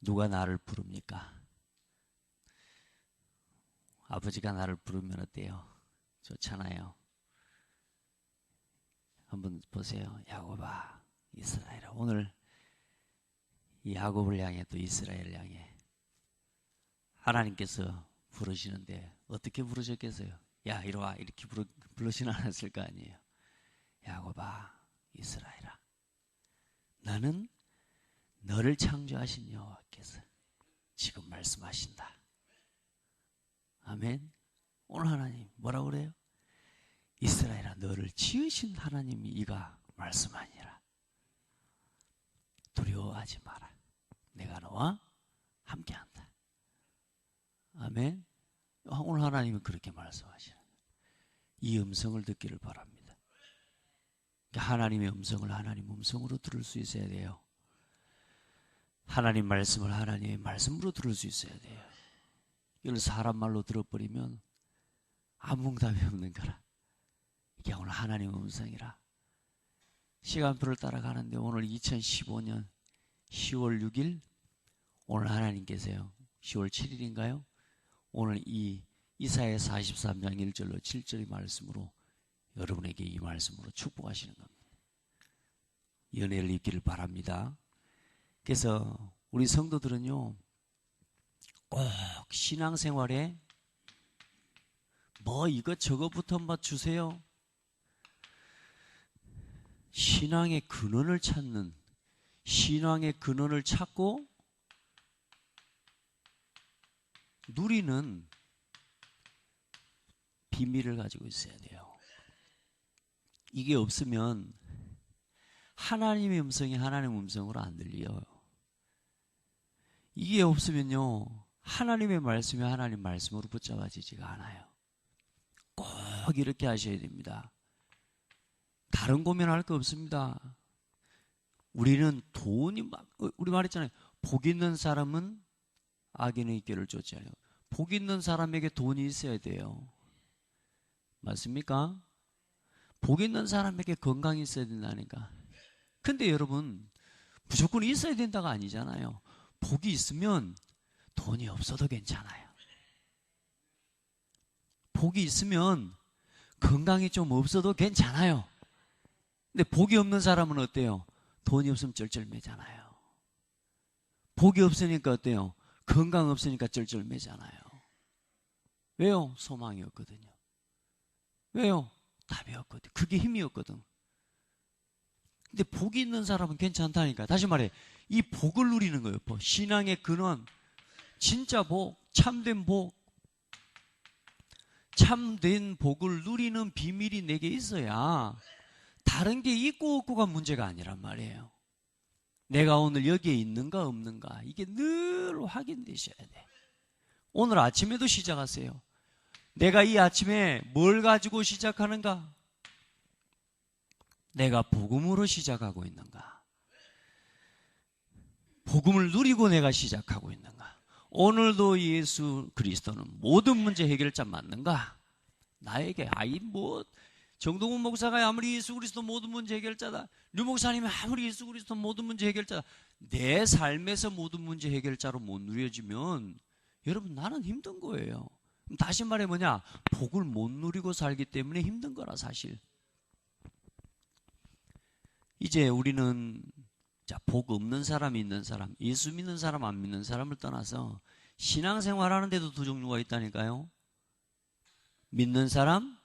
누가 나를 부릅니까? 아버지가 나를 부르면 어때요? 좋잖아요. 한번 보세요. 야곱아, 이스라엘아. 오늘 이 야곱을 향해 또 이스라엘을 향해 하나님께서 부르시는데 어떻게 부르셨겠어요? 야, 이리 와. 이렇게 부르시는 않았을 거 아니에요. 야곱아, 이스라엘아. 나는 너를 창조하신 여호와께서 지금 말씀하신다. 아멘. 오늘 하나님 뭐라고 그래요? 이스라엘아, 너를 지으신 하나님이 이가 말씀하니라. 두려워하지 마라. 내가 너와 함께한다. 아멘. 오늘 하나님은 그렇게 말씀하시는 거예요. 이 음성을 듣기를 바랍니다. 하나님의 음성을 하나님 음성으로 들을 수 있어야 돼요. 하나님 말씀을 하나님의 말씀으로 들을 수 있어야 돼요. 이걸 사람 말로 들어버리면 아무 응답이 없는 거라. 이게 오늘 하나님의 음성이라. 시간표를 따라가는데 오늘 2015년 10월 6일 오늘 하나님께서요. 10월 7일인가요? 오늘 이 이사야 43장 1절로 7절의 말씀으로 여러분에게 이 말씀으로 축복하시는 겁니다. 연혜를 입기를 바랍니다. 그래서 우리 성도들은요, 꼭 신앙생활에 뭐 이것저것부터 뭐 주세요. 신앙의 근원을 찾는, 신앙의 근원을 찾고 누리는 비밀을 가지고 있어야 돼요. 이게 없으면 하나님의 음성이 하나님의 음성으로 안 들려요. 이게 없으면요, 하나님의 말씀이 하나님 말씀으로 붙잡아지지가 않아요. 꼭 이렇게 하셔야 됩니다. 다른 고민할 거 없습니다. 우리는 돈이 우리 말했잖아요. 복 있는 사람은 악인의 꾀를 쫓지 않아요. 복 있는 사람에게 돈이 있어야 돼요. 맞습니까? 복 있는 사람에게 건강이 있어야 된다니까. 근데 여러분, 무조건 있어야 된다가 아니잖아요. 복이 있으면 돈이 없어도 괜찮아요. 복이 있으면 건강이 좀 없어도 괜찮아요. 근데 복이 없는 사람은 어때요? 돈이 없으면 쩔쩔매잖아요. 복이 없으니까 어때요? 건강 없으니까 쩔쩔매잖아요. 왜요? 소망이 없거든요. 왜요? 답이 없거든. 그게 힘이 없거든. 근데 복이 있는 사람은 괜찮다니까. 다시 말해, 이 복을 누리는 거예요. 신앙의 근원, 진짜 복, 참된 복, 참된 복을 누리는 비밀이 내게 있어야 다른 게 있고 없고가 문제가 아니란 말이에요. 내가 오늘 여기에 있는가 없는가, 이게 늘 확인되셔야 돼. 오늘 아침에도 시작하세요. 내가 이 아침에 뭘 가지고 시작하는가? 내가 복음으로 시작하고 있는가? 복음을 누리고 내가 시작하고 있는가? 오늘도 예수 그리스도는 모든 문제 해결자 맞는가? 나에게 정동훈 목사가 아무리 예수 그리스도 모든 문제 해결자다, 류 목사님이 아무리 예수 그리스도 모든 문제 해결자다, 내 삶에서 모든 문제 해결자로 못 누려지면 여러분, 나는 힘든 거예요. 다시 말해 뭐냐? 복을 못 누리고 살기 때문에 힘든 거라, 사실. 이제 우리는 복 없는 사람, 있는 사람, 예수 믿는 사람, 안 믿는 사람을 떠나서 신앙생활 하는데도 두 종류가 있다니까요. 믿는 사람,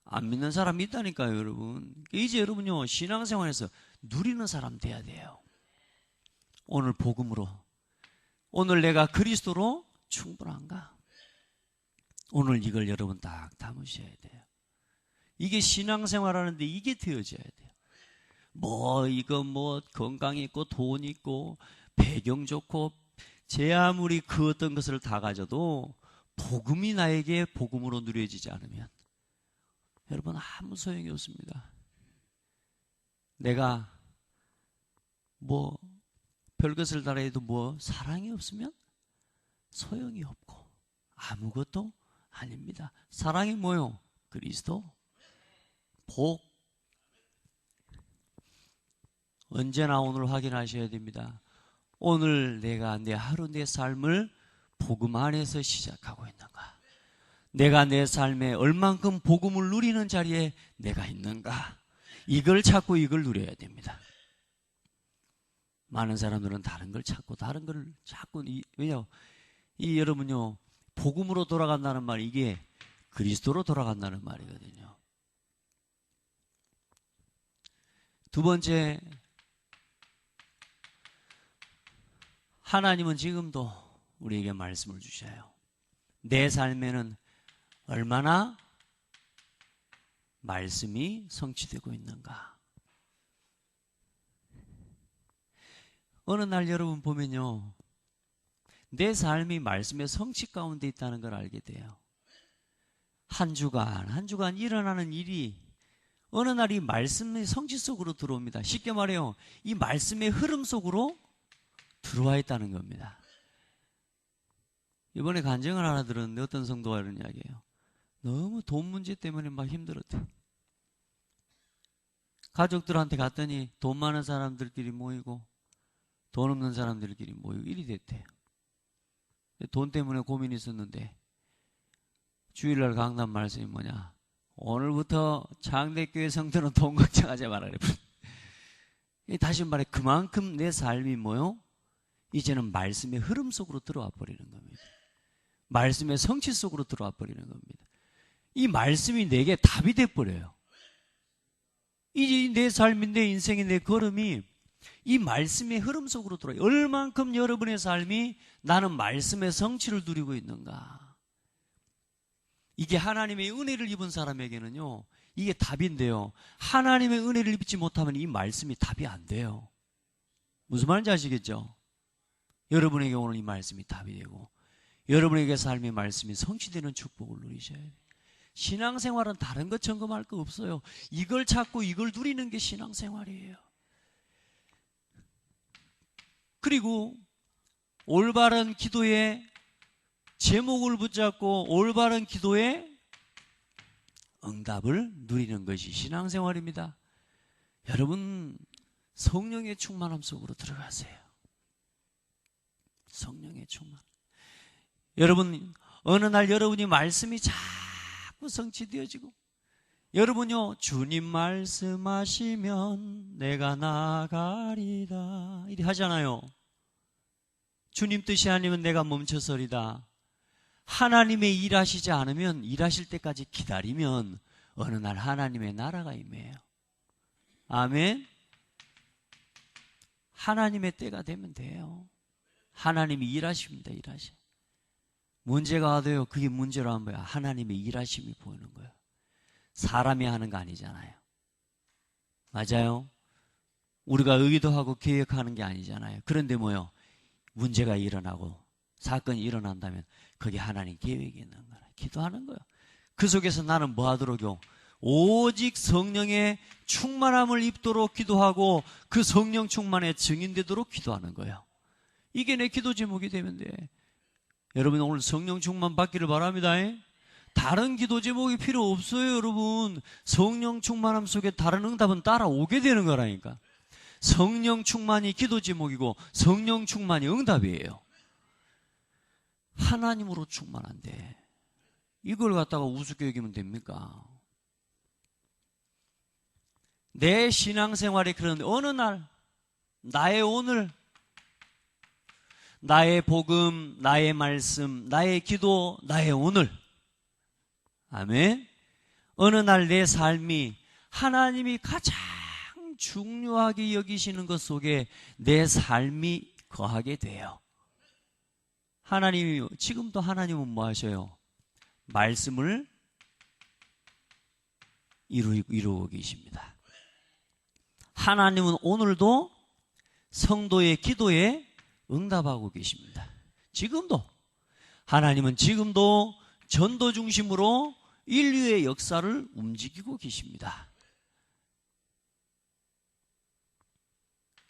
안 믿는 사람이 있다니까요, 여러분. 이제 여러분요, 신앙생활에서 누리는 사람 돼야 돼요. 오늘 복음으로, 오늘 내가 그리스도로 충분한가? 오늘 이걸 여러분 딱 담으셔야 돼요. 이게 신앙생활 하는데 이게 되어져야 돼요. 건강이 있고 돈 있고 배경 좋고 제 아무리 그 어떤 것을 다 가져도 복음이 나에게 복음으로 누려지지 않으면 여러분 아무 소용이 없습니다. 내가 별것을 다 해도 사랑이 없으면 소용이 없고 아무것도 아닙니다. 사랑이 뭐요? 그리스도, 복. 언제나 오늘 확인하셔야 됩니다. 오늘 내가 내 하루 내 삶을 복음 안에서 시작하고 있는가? 내가 내 삶에 얼만큼 복음을 누리는 자리에 내가 있는가? 이걸 찾고 이걸 누려야 됩니다. 많은 사람들은 다른 걸 찾고 다른 걸 찾고, 왜냐? 여러분요, 복음으로 돌아간다는 말, 이게 그리스도로 돌아간다는 말이거든요. 두 번째, 하나님은 지금도 우리에게 말씀을 주셔요. 내 삶에는 얼마나 말씀이 성취되고 있는가? 어느 날 여러분 보면요, 내 삶이 말씀의 성취 가운데 있다는 걸 알게 돼요. 한 주간 일어나는 일이 어느 날 이 말씀의 성취 속으로 들어옵니다. 쉽게 말해요, 이 말씀의 흐름 속으로 들어와 있다는 겁니다. 이번에 간증을 하나 들었는데 어떤 성도가 이런 이야기예요. 너무 돈 문제 때문에 막 힘들었대. 가족들한테 갔더니 돈 많은 사람들끼리 모이고 돈 없는 사람들끼리 모이고 일이 됐대요. 돈 때문에 고민이 있었는데 주일날 강단 말씀이 뭐냐? 오늘부터 장대교회 성도는 돈 걱정하지 말아라. 다시 말해, 그만큼 내 삶이 뭐요? 이제는 말씀의 흐름 속으로 들어와 버리는 겁니다. 말씀의 성취 속으로 들어와 버리는 겁니다. 이 말씀이 내게 답이 돼버려요. 이제 내 삶이, 내 인생의 내 걸음이 이 말씀의 흐름 속으로 들어와요. 얼만큼 여러분의 삶이 나는 말씀의 성취를 누리고 있는가? 이게 하나님의 은혜를 입은 사람에게는요, 이게 답인데요, 하나님의 은혜를 입지 못하면 이 말씀이 답이 안 돼요. 무슨 말인지 아시겠죠? 여러분에게 오늘 이 말씀이 답이 되고 여러분에게 삶의 말씀이 성취되는 축복을 누리셔야 돼요. 신앙생활은 다른 것 점검할 거 없어요. 이걸 찾고 이걸 누리는 게 신앙생활이에요. 그리고 올바른 기도의 제목을 붙잡고 올바른 기도의 응답을 누리는 것이 신앙생활입니다. 여러분, 성령의 충만함 속으로 들어가세요. 성령의 충만. 여러분, 어느 날 여러분이 말씀이 자꾸 성취되어지고, 여러분요, 주님 말씀하시면 내가 나가리다 이리 하잖아요. 주님 뜻이 아니면 내가 멈춰서리다. 하나님의 일하시지 않으면, 일하실 때까지 기다리면 어느 날 하나님의 나라가 임해요. 아멘. 하나님의 때가 되면 돼요. 하나님이 일하십니다. 일하셔. 문제가 와도요, 그게 문제로 한 거야. 하나님의 일하심이 보이는 거예요. 사람이 하는 거 아니잖아요. 맞아요? 우리가 의도하고 계획하는 게 아니잖아요. 그런데 뭐요? 문제가 일어나고 사건이 일어난다면 그게 하나님 계획이 있는 거라. 기도하는 거예요. 그 속에서 나는 뭐 하도록요? 오직 성령의 충만함을 입도록 기도하고 그 성령 충만에 증인되도록 기도하는 거예요. 이게 내 기도 제목이 되면 돼. 여러분, 오늘 성령 충만 받기를 바랍니다. 다른 기도 제목이 필요 없어요. 여러분, 성령 충만함 속에 다른 응답은 따라오게 되는 거라니까. 성령 충만이 기도 제목이고 성령 충만이 응답이에요. 하나님으로 충만한데 이걸 갖다가 우습게 여기면 됩니까? 내 신앙생활이 그런데 어느 날 나의 오늘, 나의 복음, 나의 말씀, 나의 기도, 나의 오늘, 아멘. 어느 날 내 삶이 하나님이 가장 중요하게 여기시는 것 속에 내 삶이 거하게 돼요. 하나님이, 지금도 하나님은 뭐 하셔요? 말씀을 이루고 계십니다. 하나님은 오늘도 성도의 기도에 응답하고 계십니다. 지금도 하나님은 지금도 전도 중심으로 인류의 역사를 움직이고 계십니다.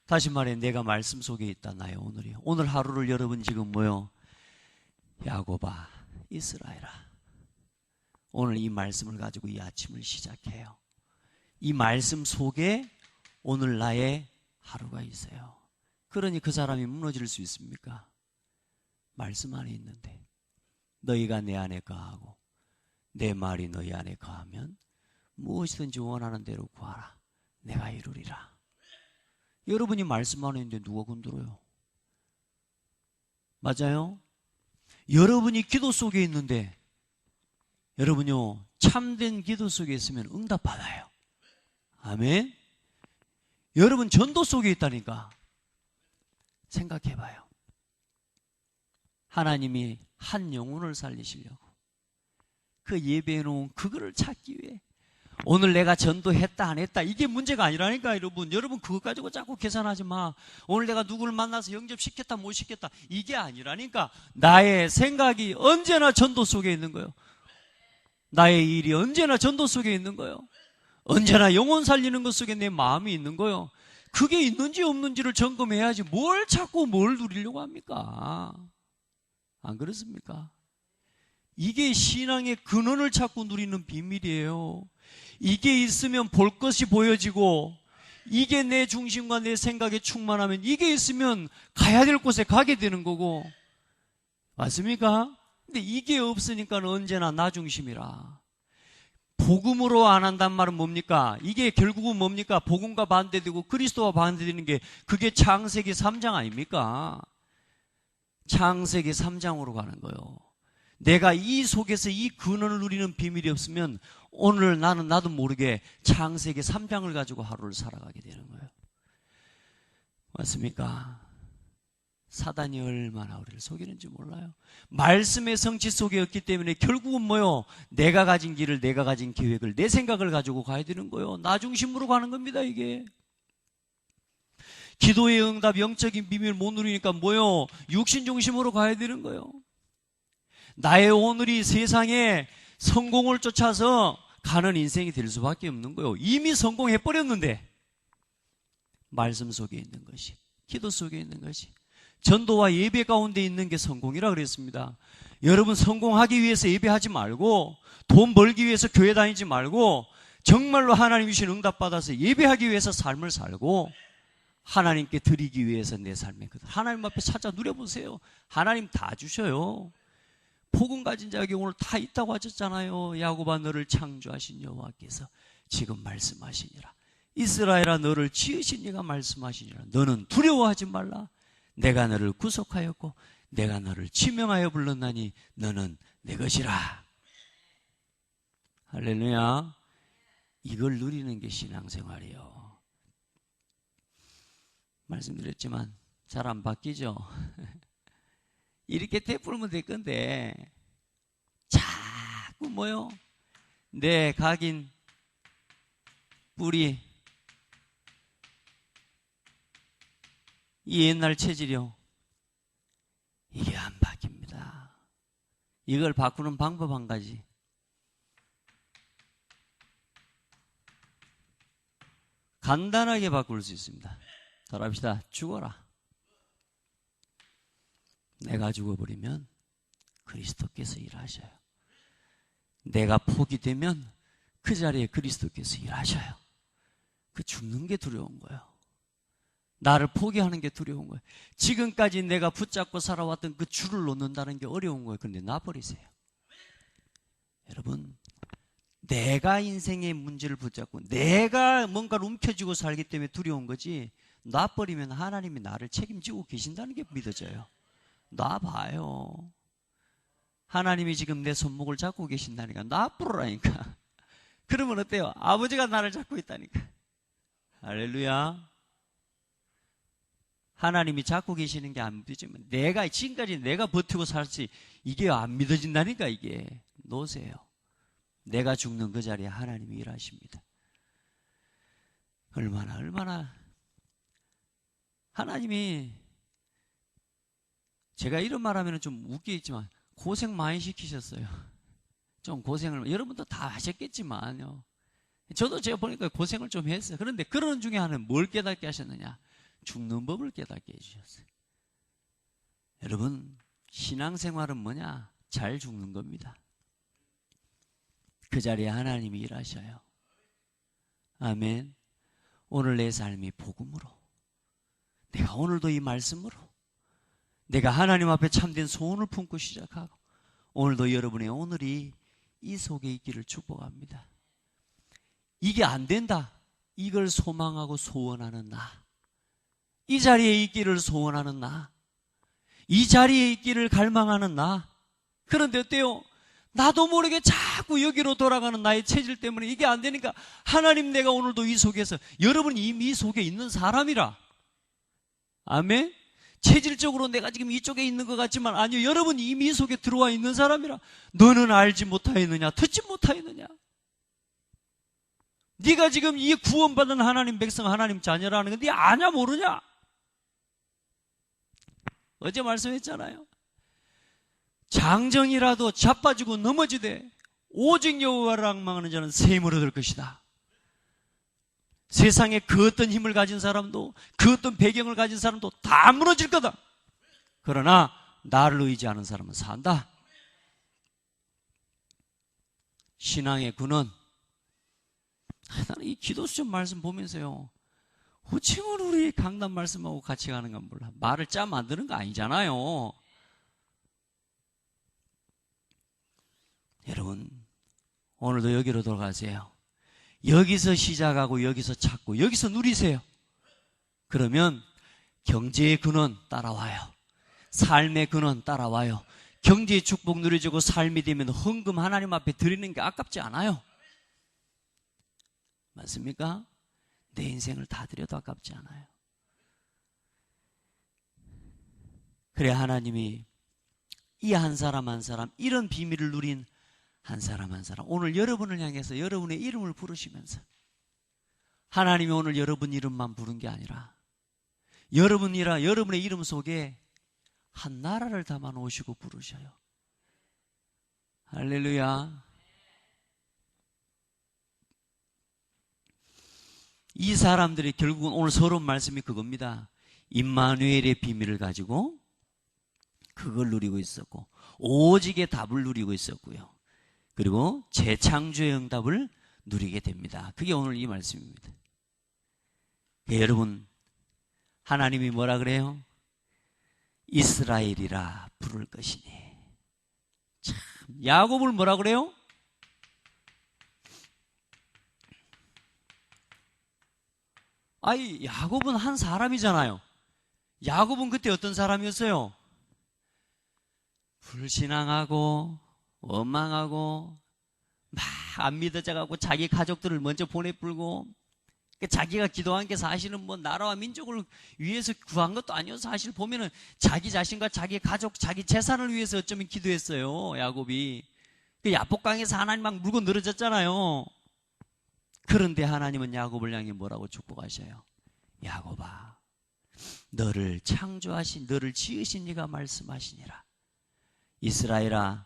다시 말해, 내가 말씀 속에 있다. 나의 오늘이요. 오늘 하루를 여러분 지금 뭐요? 야곱아, 이스라엘아, 오늘 이 말씀을 가지고 이 아침을 시작해요. 이 말씀 속에 오늘 나의 하루가 있어요. 그러니 그 사람이 무너질 수 있습니까? 말씀 안에 있는데 너희가 내 안에 거하고 내 말이 너희 안에 거하면 무엇이든지 원하는 대로 구하라. 내가 이루리라. 여러분이 말씀 안에 있는데 누가 건드려요? 맞아요? 여러분이 기도 속에 있는데 여러분요 참된 기도 속에 있으면 응답받아요. 아멘. 여러분 전도 속에 있다니까. 생각해봐요. 하나님이 한 영혼을 살리시려고 그 예배해 놓은 그거를 찾기 위해 오늘 내가 전도했다 안 했다 이게 문제가 아니라니까. 여러분 그거 가지고 자꾸 계산하지 마. 오늘 내가 누구를 만나서 영접시켰다 못 시켰다 이게 아니라니까. 나의 생각이 언제나 전도 속에 있는 거예요. 나의 일이 언제나 전도 속에 있는 거예요. 언제나 영혼 살리는 것 속에 내 마음이 있는 거예요. 그게 있는지 없는지를 점검해야지 뭘 자꾸 뭘 누리려고 합니까? 안 그렇습니까? 이게 신앙의 근원을 찾고 누리는 비밀이에요. 이게 있으면 볼 것이 보여지고 이게 내 중심과 내 생각에 충만하면 이게 있으면 가야 될 곳에 가게 되는 거고. 맞습니까? 근데 이게 없으니까 언제나 나 중심이라. 복음으로 안 한단 말은 뭡니까? 이게 결국은 뭡니까? 복음과 반대되고 그리스도와 반대되는 게 그게 창세기 3장 아닙니까? 창세기 3장으로 가는 거예요. 내가 이 속에서 이 근원을 누리는 비밀이 없으면 오늘 나도 모르게 창세기 3장을 가지고 하루를 살아가게 되는 거예요. 맞습니까? 사단이 얼마나 우리를 속이는지 몰라요. 말씀의 성취 속에 없기 때문에 결국은 뭐요? 내가 가진 길을, 내가 가진 계획을, 내 생각을 가지고 가야 되는 거예요. 나 중심으로 가는 겁니다, 이게. 기도의 응답, 영적인 비밀을 못 누리니까 뭐요? 육신 중심으로 가야 되는 거예요. 나의 오늘이 세상에 성공을 쫓아서 가는 인생이 될 수밖에 없는 거예요. 이미 성공해버렸는데 말씀 속에 있는 것이, 기도 속에 있는 것이, 전도와 예배 가운데 있는 게 성공이라 그랬습니다. 여러분 성공하기 위해서 예배하지 말고 돈 벌기 위해서 교회 다니지 말고 정말로 하나님 주신 응답 받아서 예배하기 위해서 삶을 살고 하나님께 드리기 위해서 내 삶에 하나님 앞에 찾아 누려보세요. 하나님 다 주셔요. 복음 가진 자에게 오늘 다 있다고 하셨잖아요. 야곱아 너를 창조하신 여호와께서 지금 말씀하시니라. 이스라엘아 너를 지으신 이가 말씀하시니라. 너는 두려워하지 말라. 내가 너를 구속하였고 내가 너를 지명하여 불렀나니 너는 내 것이라. 할렐루야. 이걸 누리는 게 신앙생활이에요. 말씀드렸지만 잘 안 바뀌죠. 이렇게 되풀면 될 건데 자꾸 뭐요? 내 각인 뿌리 이 옛날 체질이요. 이게 안 바뀝니다. 이걸 바꾸는 방법 한 가지. 간단하게 바꿀 수 있습니다. 따라합시다. 죽어라. 내가 죽어버리면 그리스도께서 일하셔요. 내가 포기되면 그 자리에 그리스도께서 일하셔요. 그 죽는 게 두려운 거예요. 나를 포기하는 게 두려운 거예요. 지금까지 내가 붙잡고 살아왔던 그 줄을 놓는다는 게 어려운 거예요. 그런데 놔버리세요. 여러분, 내가 인생의 문제를 붙잡고 내가 뭔가를 움켜쥐고 살기 때문에 두려운 거지, 놔버리면 하나님이 나를 책임지고 계신다는 게 믿어져요. 놔봐요. 하나님이 지금 내 손목을 잡고 계신다니까. 놔부르라니까. 그러면 어때요? 아버지가 나를 잡고 있다니까. 할렐루야. 하나님이 잡고 계시는 게 안 믿어지면 내가 지금까지 내가 버티고 살지 이게 안 믿어진다니까. 이게 놓으세요. 내가 죽는 그 자리에 하나님이 일하십니다. 얼마나 하나님이, 제가 이런 말하면 좀 웃기겠지만 고생 많이 시키셨어요. 좀 고생을 여러분도 다 하셨겠지만요. 저도 제가 보니까 고생을 좀 했어요. 그런데 그런 중에 하나는 뭘 깨닫게 하셨느냐? 죽는 법을 깨닫게 해주셨어요. 여러분, 신앙생활은 뭐냐? 잘 죽는 겁니다. 그 자리에 하나님이 일하셔요. 아멘. 오늘 내 삶이 복음으로, 내가 오늘도 이 말씀으로 내가 하나님 앞에 참된 소원을 품고 시작하고 오늘도 여러분의 오늘이 이 속에 있기를 축복합니다. 이게 안 된다. 이걸 소망하고 소원하는 나. 이 자리에 있기를 소원하는 나. 이 자리에 있기를 갈망하는 나. 그런데 어때요? 나도 모르게 자꾸 여기로 돌아가는 나의 체질 때문에 이게 안 되니까 하나님 내가 오늘도 이 속에서 여러분이 이미 이 속에 있는 사람이라. 아멘? 체질적으로 내가 지금 이쪽에 있는 것 같지만 아니요. 여러분이 이미 이 속에 들어와 있는 사람이라. 너는 알지 못하였느냐? 듣지 못하였느냐? 네가 지금 이 구원받은 하나님 백성 하나님 자녀라는 건 네 아냐 모르냐? 어제 말씀했잖아요. 장정이라도 자빠지고 넘어지되 오직 여호와를 앙망하는 자는 샘을 얻을 것이다. 세상에 그 어떤 힘을 가진 사람도 그 어떤 배경을 가진 사람도 다 무너질 거다. 그러나 나를 의지하는 사람은 산다. 신앙의 근원. 나는 이 기도수첩 말씀 보면서요, 호칭을 우리 강단 말씀하고 같이 가는 건 몰라. 말을 짜 만드는 거 아니잖아요. 여러분, 오늘도 여기로 돌아가세요. 여기서 시작하고 여기서 찾고 여기서 누리세요. 그러면 경제의 근원 따라와요. 삶의 근원 따라와요. 경제의 축복 누려지고 삶이 되면 헌금 하나님 앞에 드리는 게 아깝지 않아요. 맞습니까? 내 인생을 다 드려도 아깝지 않아요. 그래 하나님이 이 한 사람 한 사람 이런 비밀을 누린 한 사람 한 사람 오늘 여러분을 향해서 여러분의 이름을 부르시면서 하나님이 오늘 여러분 이름만 부른 게 아니라 여러분의 이름 속에 한 나라를 담아 놓으시고 부르셔요. 할렐루야. 이 사람들이 결국은 오늘 서론 말씀이 그겁니다. 임마누엘의 비밀을 가지고 그걸 누리고 있었고 오직의 답을 누리고 있었고요. 그리고 재창조의 응답을 누리게 됩니다. 그게 오늘 이 말씀입니다. 여러분, 하나님이 뭐라 그래요? 이스라엘이라 부를 것이니. 참, 야곱을 뭐라 그래요? 아이, 야곱은 한 사람이잖아요. 야곱은 그때 어떤 사람이었어요? 불신앙하고 원망하고 막 안 믿어져가고 자기 가족들을 먼저 보내불고 자기가 기도한 게 사실은 뭐 나라와 민족을 위해서 구한 것도 아니어서 사실 보면은 자기 자신과 자기 가족, 자기 재산을 위해서 어쩌면 기도했어요. 야곱이. 그 야복강에서 하나님 막 물고 늘어졌잖아요. 그런데 하나님은 야곱을 향해 뭐라고 축복하셔요? 야곱아, 너를 창조하신, 너를 지으신 이가 말씀하시니라. 이스라엘아,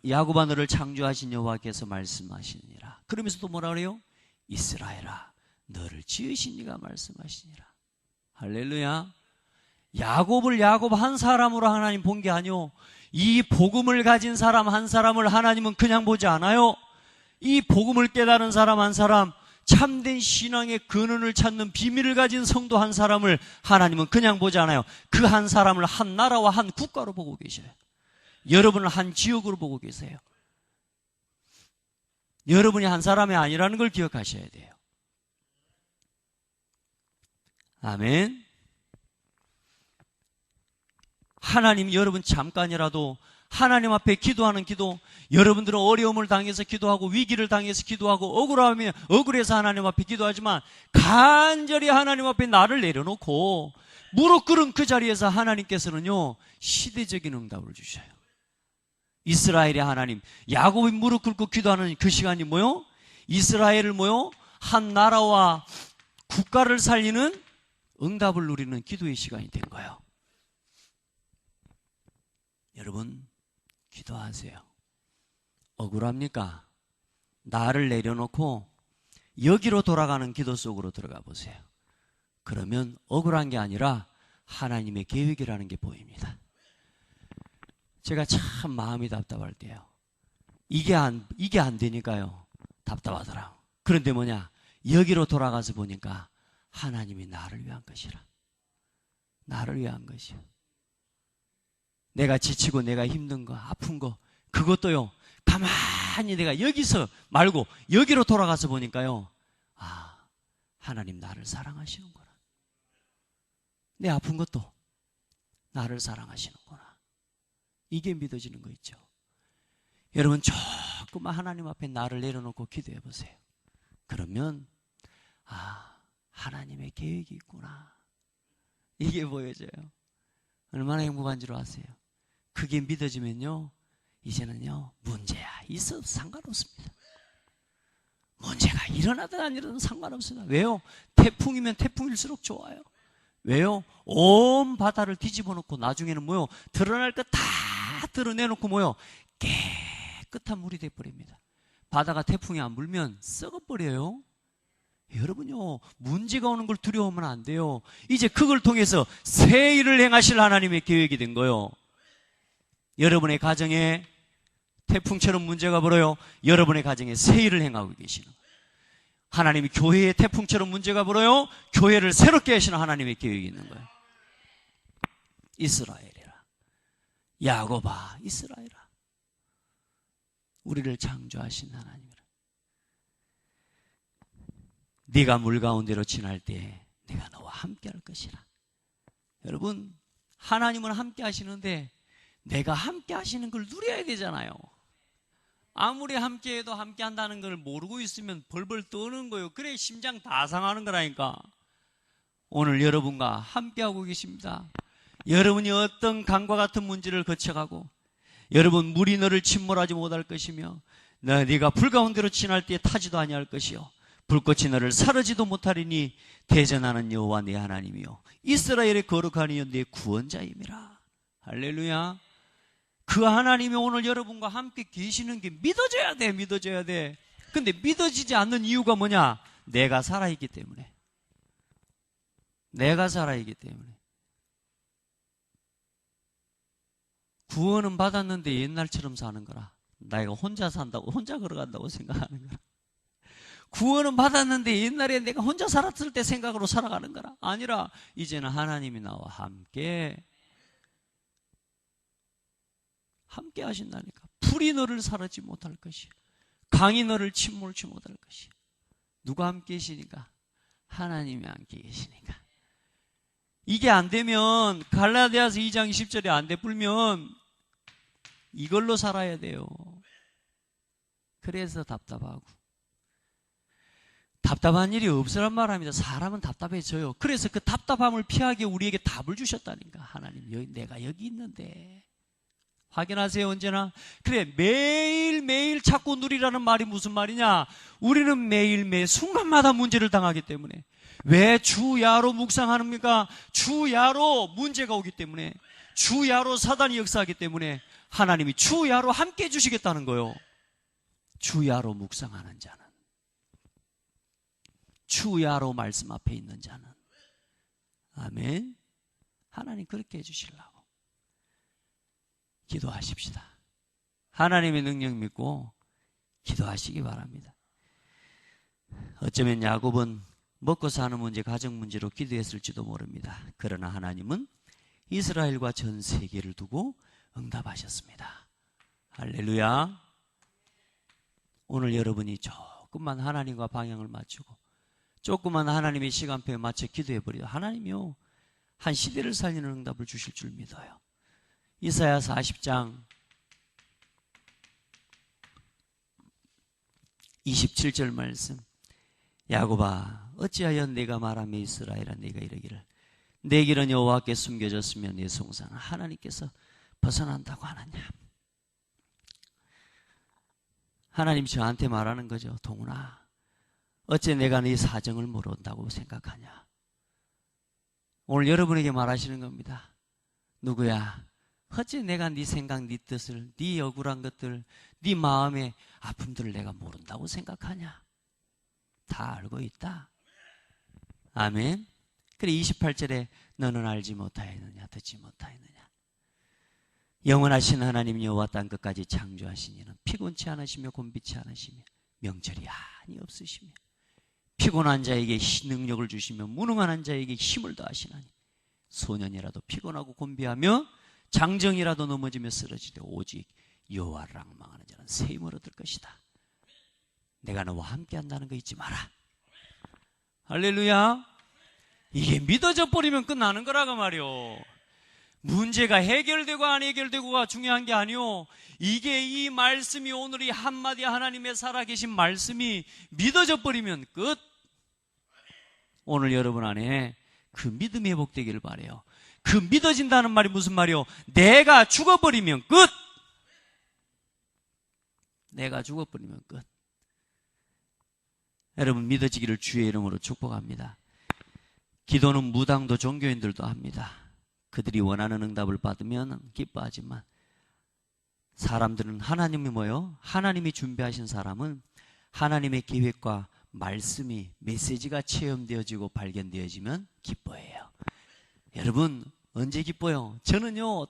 야곱아 너를 창조하신 여호와께서 말씀하시니라. 그러면서 또 뭐라 그래요? 이스라엘아, 너를 지으신 이가 말씀하시니라. 할렐루야. 야곱을 야곱 한 사람으로 하나님 본 게 아니요, 이 복음을 가진 사람 한 사람을 하나님은 그냥 보지 않아요. 이 복음을 깨달은 사람 한 사람, 참된 신앙의 근원을 찾는 비밀을 가진 성도 한 사람을 하나님은 그냥 보지 않아요. 그 한 사람을 한 나라와 한 국가로 보고 계셔요. 여러분을 한 지역으로 보고 계세요. 여러분이 한 사람이 아니라는 걸 기억하셔야 돼요. 아멘. 하나님, 여러분 잠깐이라도 하나님 앞에 기도하는 기도, 여러분들은 어려움을 당해서 기도하고 위기를 당해서 기도하고 억울해서 하나님 앞에 기도하지만 간절히 하나님 앞에 나를 내려놓고 무릎 꿇은 그 자리에서 하나님께서는요, 시대적인 응답을 주셔요. 이스라엘의 하나님, 야곱이 무릎 꿇고 기도하는 그 시간이 뭐요? 이스라엘을 뭐요? 한 나라와 국가를 살리는 응답을 누리는 기도의 시간이 된 거예요. 여러분, 기도하세요. 억울합니까? 나를 내려놓고 여기로 돌아가는 기도 속으로 들어가 보세요. 그러면 억울한 게 아니라 하나님의 계획이라는 게 보입니다. 제가 참 마음이 답답할 때요, 이게 안 되니까요 답답하더라고. 그런데 뭐냐, 여기로 돌아가서 보니까 하나님이 나를 위한 것이라. 나를 위한 것이요. 내가 지치고 내가 힘든 거, 아픈 거, 그것도요, 가만히 내가 여기서 말고 여기로 돌아가서 보니까요, 아, 하나님 나를 사랑하시는구나. 내 아픈 것도 나를 사랑하시는구나. 이게 믿어지는 거 있죠. 여러분, 조금만 하나님 앞에 나를 내려놓고 기도해 보세요. 그러면 아, 하나님의 계획이 있구나. 이게 보여져요. 얼마나 행복한 줄 아세요? 그게 믿어지면요, 이제는요, 문제야 있어도 상관없습니다. 문제가 일어나든 안 일어나든 상관없습니다. 왜요? 태풍이면 태풍일수록 좋아요. 왜요? 온 바다를 뒤집어 놓고 나중에는 뭐요? 드러날 것 다 드러내놓고 뭐요? 깨끗한 물이 돼버립니다. 바다가 태풍이 안 불면 썩어버려요. 여러분요, 문제가 오는 걸 두려워하면 안 돼요. 이제 그걸 통해서 새 일을 행하실 하나님의 계획이 된 거예요. 여러분의 가정에 태풍처럼 문제가 불어요. 여러분의 가정에 새 일을 행하고 계시는 거예요. 하나님이 교회에 태풍처럼 문제가 불어요. 교회를 새롭게 하시는 하나님의 계획이 있는 거예요. 이스라엘이라, 야곱아 이스라엘아, 우리를 창조하신 하나님이라. 네가 물 가운데로 지날 때 내가 너와 함께 할 것이라. 여러분, 하나님은 함께 하시는데 내가 함께 하시는 걸 누려야 되잖아요. 아무리 함께해도 함께 한다는 걸 모르고 있으면 벌벌 떠는 거예요. 그래 심장 다 상하는 거라니까. 오늘 여러분과 함께하고 계십니다. 여러분이 어떤 강과 같은 문제를 거쳐가고, 여러분 물이 너를 침몰하지 못할 것이며, 네가 불 가운데로 지날 때 타지도 아니할 것이요, 불꽃이 너를 사르지도 못하리니 대전하는 여호와 네 하나님이요 이스라엘의 거룩한 이여 네 구원자임이라. 할렐루야. 그 하나님이 오늘 여러분과 함께 계시는 게 믿어져야 돼. 믿어져야 돼. 근데 믿어지지 않는 이유가 뭐냐? 내가 살아있기 때문에. 내가 살아있기 때문에. 구원은 받았는데 옛날처럼 사는 거라. 내가 혼자 산다고, 혼자 걸어간다고 생각하는 거라. 구원은 받았는데 옛날에 내가 혼자 살았을 때 생각으로 살아가는 거라. 아니라 이제는 하나님이 나와 함께 하신다니까. 풀이 너를 사르지 못할 것이요, 강이 너를 침몰치 못할 것이요. 누가 함께 계시니까? 하나님이 함께 계시니까. 이게 안 되면, 갈라디아서 2장 10절에 안 베풀면 이걸로 살아야 돼요. 그래서 답답하고, 답답한 일이 없으란 말합니다. 사람은 답답해져요. 그래서 그 답답함을 피하게 우리에게 답을 주셨다니까. 하나님, 내가 여기 있는데. 확인하세요. 언제나. 그래, 매일매일 찾고 누리라는 말이 무슨 말이냐? 우리는 매일매일 순간마다 문제를 당하기 때문에. 왜 주야로 묵상합니까? 주야로 문제가 오기 때문에, 주야로 사단이 역사하기 때문에 하나님이 주야로 함께 해주시겠다는 거예요. 주야로 묵상하는 자는, 주야로 말씀 앞에 있는 자는. 아멘. 하나님 그렇게 해주시려고. 기도하십시다. 하나님의 능력 믿고 기도하시기 바랍니다. 어쩌면 야곱은 먹고 사는 문제, 가정 문제로 기도했을지도 모릅니다. 그러나 하나님은 이스라엘과 전 세계를 두고 응답하셨습니다. 할렐루야. 오늘 여러분이 조금만 하나님과 방향을 맞추고 조금만 하나님의 시간표에 맞춰 기도해버려요. 하나님이요, 한 시대를 살리는 응답을 주실 줄 믿어요. 이사야 40장 27절 말씀. 야곱아 어찌하여 내가 말하며 이스라엘아 네가 이르기를 내 길은 여호와께 숨겨졌으며 내 송사는 하나님께서 벗어난다고 하느냐. 하나님 저한테 말하는 거죠. 동훈아, 어째 내가 네 사정을 모른다고 생각하냐. 오늘 여러분에게 말하시는 겁니다. 누구야? 어째 내가 네 생각, 네 뜻을, 네 억울한 것들, 네 마음의 아픔들을 내가 모른다고 생각하냐. 다 알고 있다. 아멘. 그래 28절에 너는 알지 못하였느냐, 듣지 못하였느냐. 영원하신 하나님 여호와 땅 끝까지 창조하신 이는 피곤치 않으시며 곤비치 않으시며 명철이 한이 없으시며 피곤한 자에게 능력을 주시며 무능한 자에게 힘을 더하시나니 소년이라도 피곤하고 곤비하며 장정이라도 넘어지며 쓰러지되 오직 여호와를 앙망하는 자는 새 힘을 얻을 것이다. 내가 너와 함께 한다는 거 잊지 마라. 할렐루야. 이게 믿어져 버리면 끝나는 거라고 말이요. 문제가 해결되고 안 해결되고가 중요한 게 아니요. 이게 이 말씀이 오늘 이 한마디 하나님의 살아계신 말씀이 믿어져 버리면 끝. 오늘 여러분 안에 그 믿음이 회복되기를 바라요. 그 믿어진다는 말이 무슨 말이요? 내가 죽어버리면 끝. 내가 죽어버리면 끝. 여러분 믿어지기를 주의 이름으로 축복합니다. 기도는 무당도 종교인들도 합니다. 그들이 원하는 응답을 받으면 기뻐하지만 사람들은 하나님이 뭐요? 하나님이 준비하신 사람은 하나님의 계획과 말씀이 메시지가 체험되어지고 발견되어지면 기뻐해요. 여러분 언제 기뻐요? 저는요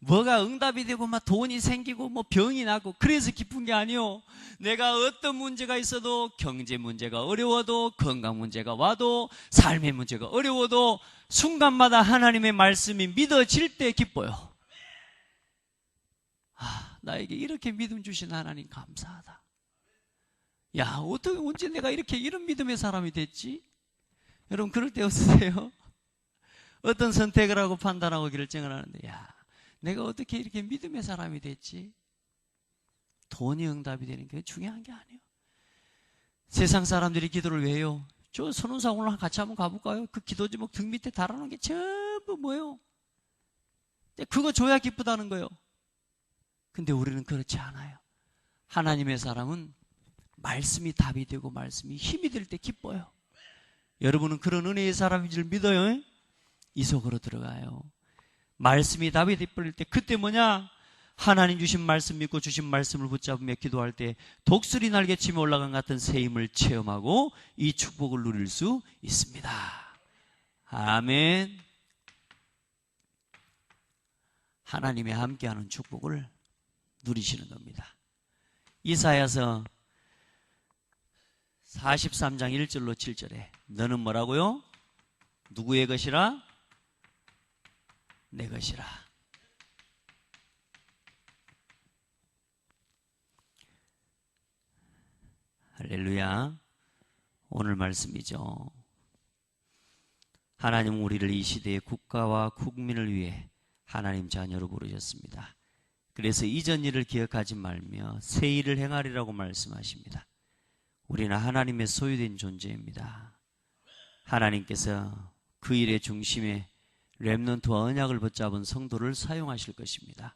뭐가 응답이 되고 막 돈이 생기고 뭐 병이 나고 그래서 기쁜 게 아니요. 내가 어떤 문제가 있어도 경제 문제가 어려워도 건강 문제가 와도 삶의 문제가 어려워도 순간마다 하나님의 말씀이 믿어질 때 기뻐요. 나에게 이렇게 믿음 주신 하나님 감사하다. 야 어떻게 언제 내가 이렇게 이런 믿음의 사람이 됐지? 여러분 그럴 때 없으세요? 어떤 선택을 하고 판단하고 결정을 하는데 야 내가 어떻게 이렇게 믿음의 사람이 됐지? 돈이 응답이 되는 게 중요한 게 아니에요. 세상 사람들이 기도를 왜 해요? 저 선운사 오늘 같이 한번 가볼까요? 그 기도 제목 등 밑에 달아놓은 게 전부 뭐예요? 그거 줘야 기쁘다는 거예요. 근데 우리는 그렇지 않아요. 하나님의 사람은 말씀이 답이 되고 말씀이 힘이 될 때 기뻐요. 여러분은 그런 은혜의 사람인 줄 믿어요? 이 속으로 들어가요. 말씀이 답이 되버릴 때 그때 뭐냐? 하나님 주신 말씀 믿고 주신 말씀을 붙잡으며 기도할 때 독수리 날개치며 올라간 같은 새 힘을 체험하고 이 축복을 누릴 수 있습니다. 아멘. 하나님의 함께하는 축복을 누리시는 겁니다. 이사야서 43장 1절로 7절에 너는 뭐라고요? 누구의 것이라? 내 것이라. 할렐루야. 오늘 말씀이죠. 하나님은 우리를 이 시대의 국가와 국민을 위해 하나님 자녀로 부르셨습니다. 그래서 이전 일을 기억하지 말며 새 일을 행하리라고 말씀하십니다. 우리는 하나님의 소유된 존재입니다. 하나님께서 그 일의 중심에 렘넌트와 언약을 붙잡은 성도를 사용하실 것입니다.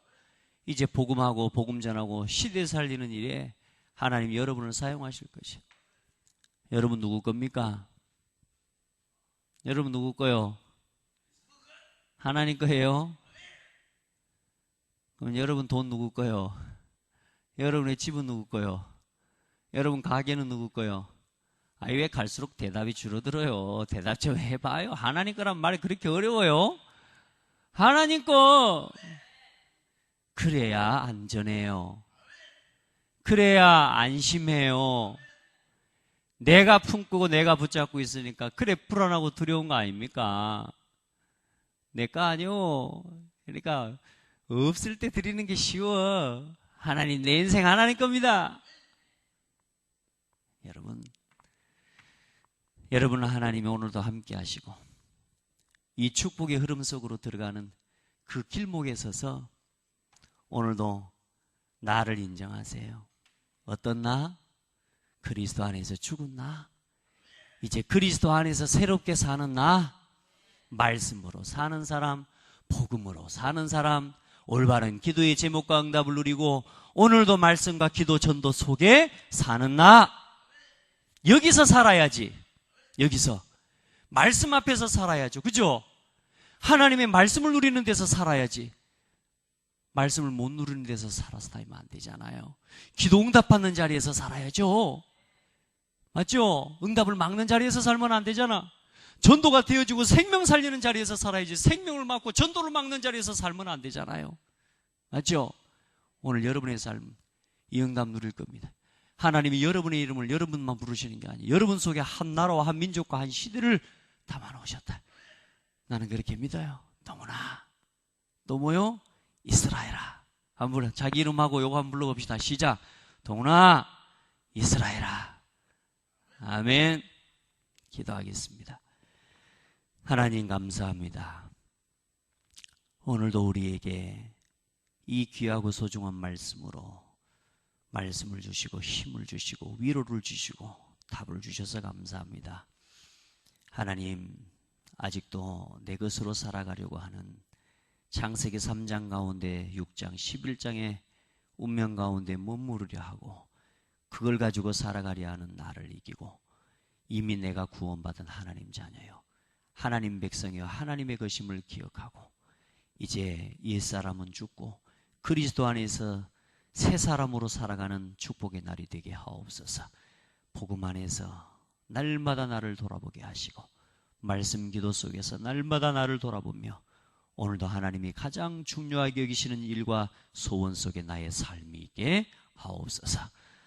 이제 복음하고 복음 전하고 시대 살리는 일에 하나님 여러분을 사용하실 것이에요. 여러분 누구 겁니까? 여러분 누구 거요? 하나님 거예요? 그럼 여러분 돈 누구 거요? 여러분의 집은 누구 거요? 여러분 가게는 누구 거요? 왜 갈수록 대답이 줄어들어요? 대답 좀 해봐요. 하나님 거란 말이 그렇게 어려워요? 하나님 거. 그래야 안전해요. 그래야 안심해요. 내가 품고 내가 붙잡고 있으니까 그래 불안하고 두려운 거 아닙니까? 내 거 아니요. 그러니까 없을 때 드리는 게 쉬워. 하나님 내 인생 하나님 겁니다. 여러분은 하나님이 오늘도 함께 하시고 이 축복의 흐름 속으로 들어가는 그 길목에 서서 오늘도 나를 인정하세요. 어떤 나? 그리스도 안에서 죽은 나. 이제 그리스도 안에서 새롭게 사는 나. 말씀으로 사는 사람, 복음으로 사는 사람, 올바른 기도의 제목과 응답을 누리고 오늘도 말씀과 기도 전도 속에 사는 나. 여기서 살아야지. 여기서 말씀 앞에서 살아야죠. 그죠? 하나님의 말씀을 누리는 데서 살아야지. 말씀을 못 누리는 데서 살아서 살면 안 되잖아요. 기도 응답받는 자리에서 살아야죠. 맞죠? 응답을 막는 자리에서 살면 안 되잖아. 전도가 되어지고 생명 살리는 자리에서 살아야지. 생명을 막고 전도를 막는 자리에서 살면 안 되잖아요. 맞죠? 오늘 여러분의 삶 이 응답 누릴 겁니다. 하나님이 여러분의 이름을 여러분만 부르시는 게 아니에요. 여러분 속에 한 나라와 한 민족과 한 시대를 담아놓으셨다. 나는 그렇게 믿어요. 동훈아, 너 뭐요? 이스라엘아. 한번 자기 이름하고 요거 한번 불러봅시다. 시작. 동훈아, 이스라엘아. 아멘. 기도하겠습니다. 하나님 감사합니다. 오늘도 우리에게 이 귀하고 소중한 말씀으로 말씀을 주시고 힘을 주시고 위로를 주시고 답을 주셔서 감사합니다. 하나님, 아직도 내 것으로 살아가려고 하는 창세기 3장 가운데 6장 11장의 운명 가운데 머무르려 하고 그걸 가지고 살아가려 하는 나를 이기고 이미 내가 구원받은 하나님 자녀요, 하나님 백성이요, 하나님의 것임을 기억하고 이제 옛사람은 죽고 그리스도 안에서 새 사람으로 살아가는 축복의 날이 되게 하옵소서. 복음 안에서 날마다 나를 돌아보게 하시고 말씀 기도 속에서 날마다 나를 돌아보며 오늘도 하나님이 가장 중요하게 여기시는 일과 소원 속에 나의 삶이 있게 하옵소서.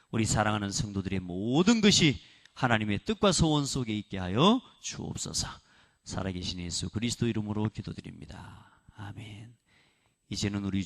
우리 사랑하는 성도들의 모든 것이 하나님의 뜻과 소원 속에 있게 하여 주옵소서. 살아계신 예수 그리스도 이름으로 기도드립니다. 아멘. 이제는 우리